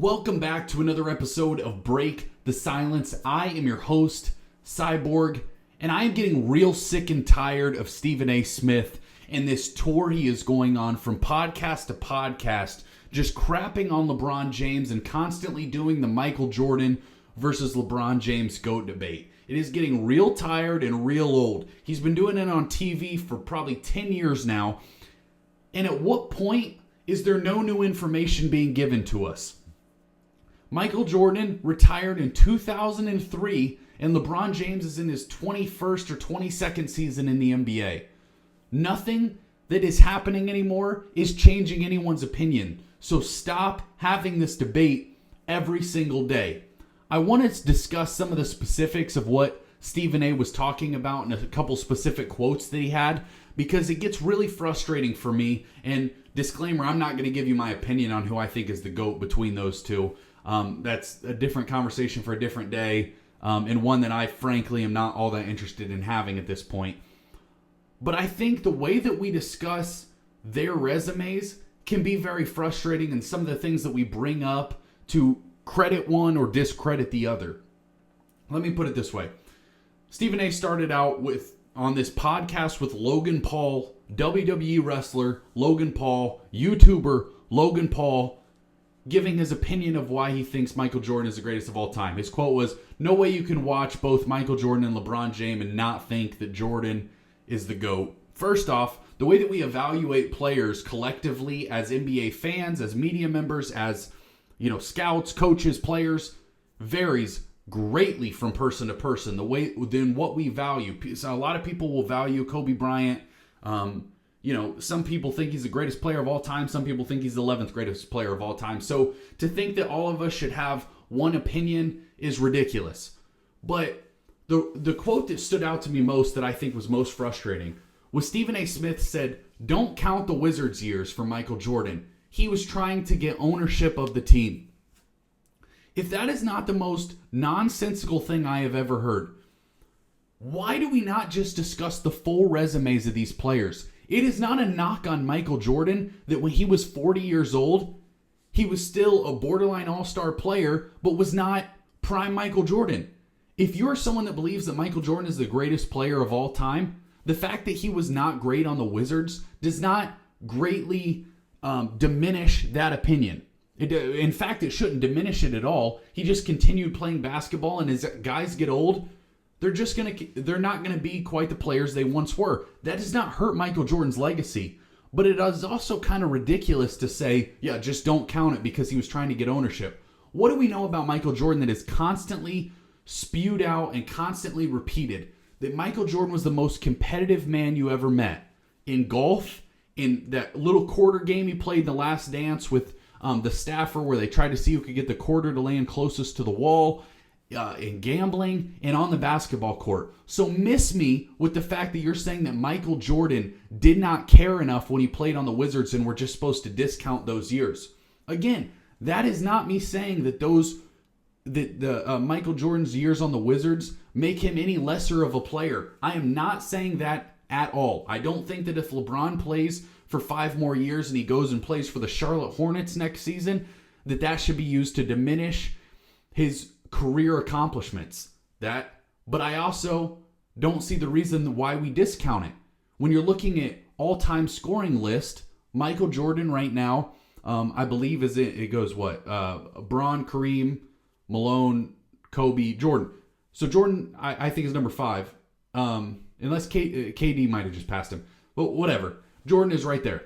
Welcome back to another episode of Break the Silence. I am your host, Cyborg, and I am getting real sick and tired of Stephen A. Smith and this tour he is going on from podcast to podcast, just crapping on LeBron James and constantly doing the Michael Jordan versus LeBron James GOAT debate. It is getting real tired and real old. He's been doing it on TV for probably 10 years now. And at what point is there no new information being given to us? Michael Jordan retired in 2003, and LeBron James is in his 21st or 22nd season in the NBA. Nothing that is happening anymore is changing anyone's opinion. So stop having this debate every single day. I want to discuss some of the specifics of what Stephen A. was talking about and a couple specific quotes that he had, because it gets really frustrating for me. And disclaimer, I'm not going to give you my opinion on who I think is the GOAT between those two. That's a different conversation for a different day, and one that I frankly am not all that interested in having at this point. But I think the way that we discuss their resumes can be very frustrating, and some of the things that we bring up to credit one or discredit the other. Let me put it this way. Stephen A. started out on this podcast with Logan Paul, WWE wrestler Logan Paul, YouTuber Logan Paul, giving his opinion of why he thinks Michael Jordan is the greatest of all time. His quote was, "No way you can watch both Michael Jordan and LeBron James and not think that Jordan is the GOAT." First off, the way that we evaluate players collectively as NBA fans, as media members, as scouts, coaches, players, varies greatly from person to person. The way then what we value. So a lot of people will value Kobe Bryant. Some people think he's the greatest player of all time. Some people think he's the 11th greatest player of all time. So to think that all of us should have one opinion is ridiculous. But the quote that stood out to me most, that I think was most frustrating, was Stephen A. Smith said, "Don't count the Wizards years for Michael Jordan. He was trying to get ownership of the team." If that is not the most nonsensical thing I have ever heard, why do we not just discuss the full resumes of these players? It is not a knock on Michael Jordan that when he was 40 years old, he was still a borderline all-star player, but was not prime Michael Jordan. If you're someone that believes that Michael Jordan is the greatest player of all time, the fact that he was not great on the Wizards does not greatly diminish that opinion. In fact, it shouldn't diminish it at all. He just continued playing basketball, and as guys get old, they're not gonna be quite the players they once were. That does not hurt Michael Jordan's legacy, but it is also kind of ridiculous to say, yeah, just don't count it because he was trying to get ownership. What do we know about Michael Jordan that is constantly spewed out and constantly repeated? That Michael Jordan was the most competitive man you ever met. In golf, in that little quarter game he played in The Last Dance with the staffer, where they tried to see who could get the quarter to land closest to the wall, in gambling, and on the basketball court. So miss me with the fact that you're saying that Michael Jordan did not care enough when he played on the Wizards and we're just supposed to discount those years. Again, that is not me saying that Michael Jordan's years on the Wizards make him any lesser of a player. I am not saying that at all. I don't think that if LeBron plays for 5 more years and he goes and plays for the Charlotte Hornets next season, that should be used to diminish his career accomplishments. But I also don't see the reason why we discount it. When you're looking at all-time scoring list, Michael Jordan right now, I believe it goes Bron, Kareem, Malone, Kobe, Jordan. So Jordan, I think is number 5, unless KD might have just passed him. But whatever, Jordan is right there.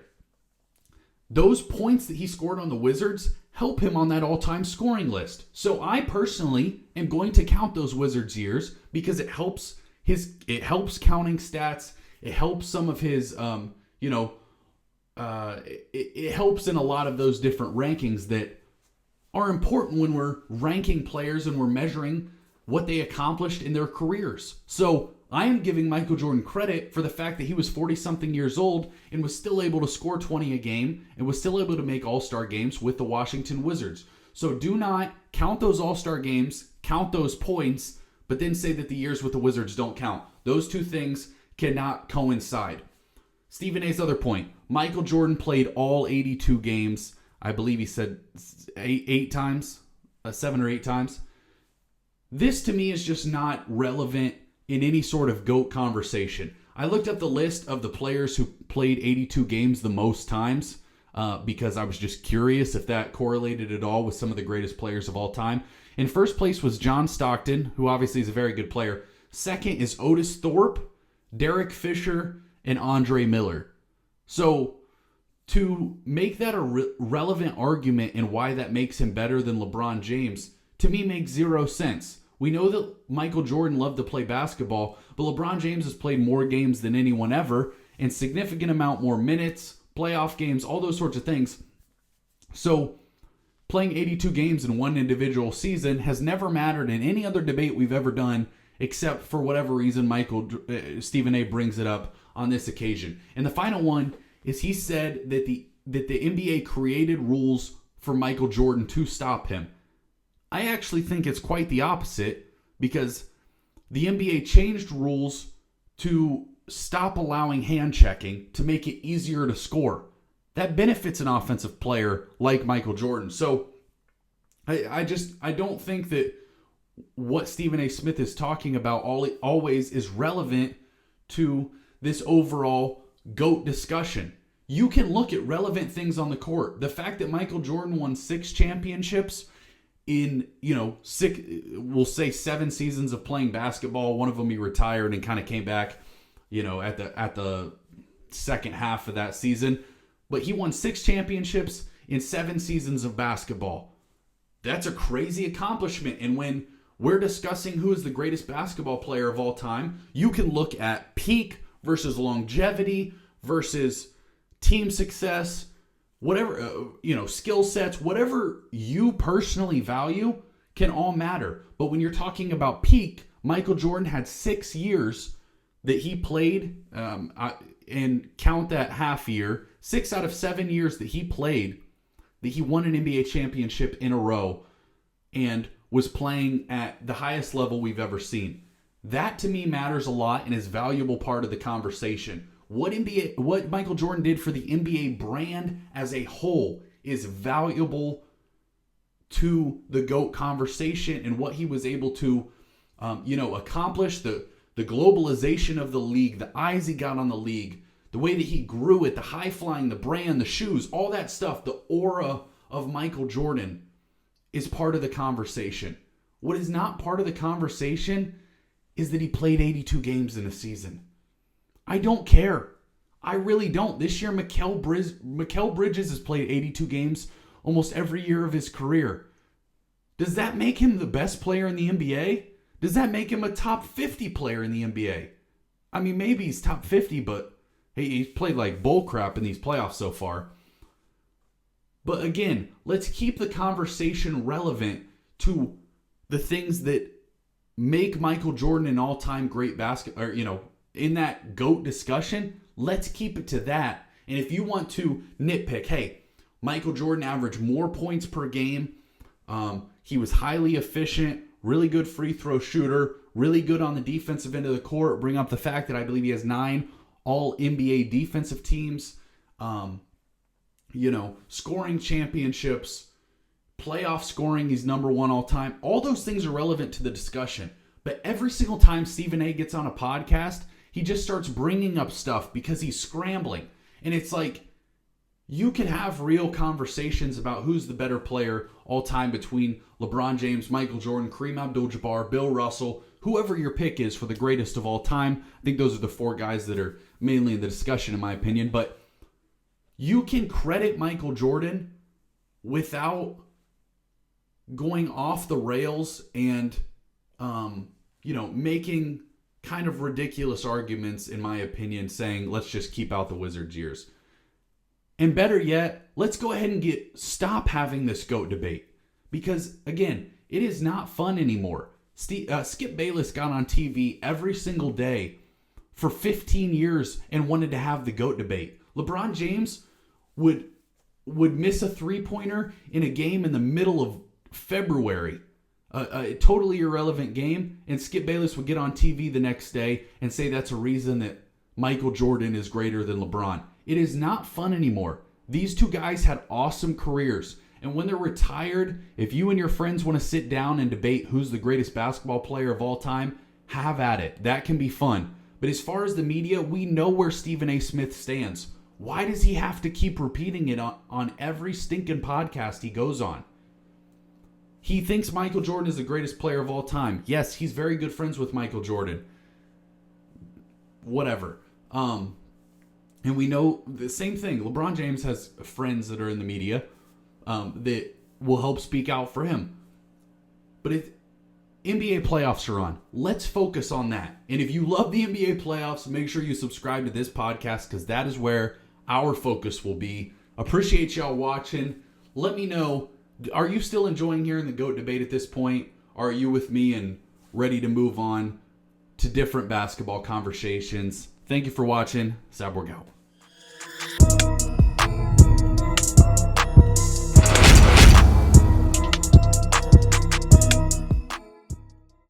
Those points that he scored on the Wizards help him on that all-time scoring list. So I personally am going to count those Wizards years because it helps counting stats. It helps some of his, it helps in a lot of those different rankings that are important when we're ranking players and we're measuring what they accomplished in their careers. So I am giving Michael Jordan credit for the fact that he was 40-something years old and was still able to score 20 a game and was still able to make all-star games with the Washington Wizards. So do not count those all-star games, count those points, but then say that the years with the Wizards don't count. Those two things cannot coincide. Stephen A's other point, Michael Jordan played all 82 games. I believe he said eight times, 7 or 8 times. This to me is just not relevant in any sort of GOAT conversation. I looked up the list of the players who played 82 games the most times because I was just curious if that correlated at all with some of the greatest players of all time. In first place was John Stockton, who obviously is a very good player. Second is Otis Thorpe, Derek Fisher, and Andre Miller. So to make that a relevant argument and why that makes him better than LeBron James, to me makes zero sense. We know that Michael Jordan loved to play basketball, but LeBron James has played more games than anyone ever, and significant amount more minutes, playoff games, all those sorts of things. So playing 82 games in one individual season has never mattered in any other debate we've ever done, except for whatever reason Stephen A. brings it up on this occasion. And the final one is he said that the NBA created rules for Michael Jordan to stop him. I actually think it's quite the opposite, because the NBA changed rules to stop allowing hand checking to make it easier to score. That benefits an offensive player like Michael Jordan. So I don't think that what Stephen A. Smith is talking about always is relevant to this overall GOAT discussion. You can look at relevant things on the court. The fact that Michael Jordan won 6 championships in, we'll say 7 seasons of playing basketball. One of them he retired and kind of came back, at the second half of that season. But he won 6 championships in 7 seasons of basketball. That's a crazy accomplishment. And when we're discussing who is the greatest basketball player of all time, you can look at peak versus longevity versus team success, whatever, skill sets, whatever you personally value can all matter. But when you're talking about peak, Michael Jordan had 6 years that he played, and count that half year, 6 out of 7 years that he played, that he won an NBA championship in a row and was playing at the highest level we've ever seen. That to me matters a lot and is a valuable part of the conversation. What Michael Jordan did for the NBA brand as a whole is valuable to the GOAT conversation, and what he was able to, accomplish, the globalization of the league, the eyes he got on the league, the way that he grew it, the high flying, the brand, the shoes, all that stuff, the aura of Michael Jordan is part of the conversation. What is not part of the conversation is that he played 82 games in a season. I don't care. I really don't. This year, Mikal Bridges has played 82 games almost every year of his career. Does that make him the best player in the NBA? Does that make him a top 50 player in the NBA? I mean, maybe he's top 50, but hey, he's played like bull crap in these playoffs so far. But again, let's keep the conversation relevant to the things that make Michael Jordan an all-time great basketball, in that GOAT discussion. Let's keep it to that. And if you want to nitpick, hey, Michael Jordan averaged more points per game. He was highly efficient, really good free throw shooter, really good on the defensive end of the court. Bring up the fact that I believe he has 9 all NBA defensive teams, scoring championships, playoff scoring, he's number 1 all time. All those things are relevant to the discussion. But every single time Stephen A. gets on a podcast, he just starts bringing up stuff because he's scrambling. And it's like, you can have real conversations about who's the better player all time between LeBron James, Michael Jordan, Kareem Abdul-Jabbar, Bill Russell, whoever your pick is for the greatest of all time. I think those are the 4 guys that are mainly in the discussion, in my opinion. But you can credit Michael Jordan without going off the rails and, making kind of ridiculous arguments, in my opinion, saying, let's just keep out the Wizards' ears. And better yet, let's go ahead and stop having this GOAT debate. Because, again, it is not fun anymore. Skip Bayless got on TV every single day for 15 years and wanted to have the GOAT debate. LeBron James would miss a three-pointer in a game in the middle of February, a totally irrelevant game, and Skip Bayless would get on TV the next day and say that's a reason that Michael Jordan is greater than LeBron. It is not fun anymore. These two guys had awesome careers. And when they're retired, if you and your friends want to sit down and debate who's the greatest basketball player of all time, have at it. That can be fun. But as far as the media, we know where Stephen A. Smith stands. Why does he have to keep repeating it on every stinking podcast he goes on? He thinks Michael Jordan is the greatest player of all time. Yes, he's very good friends with Michael Jordan. Whatever. And we know the same thing. LeBron James has friends that are in the media that will help speak out for him. But if NBA playoffs are on, let's focus on that. And if you love the NBA playoffs, make sure you subscribe to this podcast because that is where our focus will be. Appreciate y'all watching. Let me know, are you still enjoying hearing the GOAT debate at this point? Or are you with me and ready to move on to different basketball conversations? Thank you for watching. Cyborg out.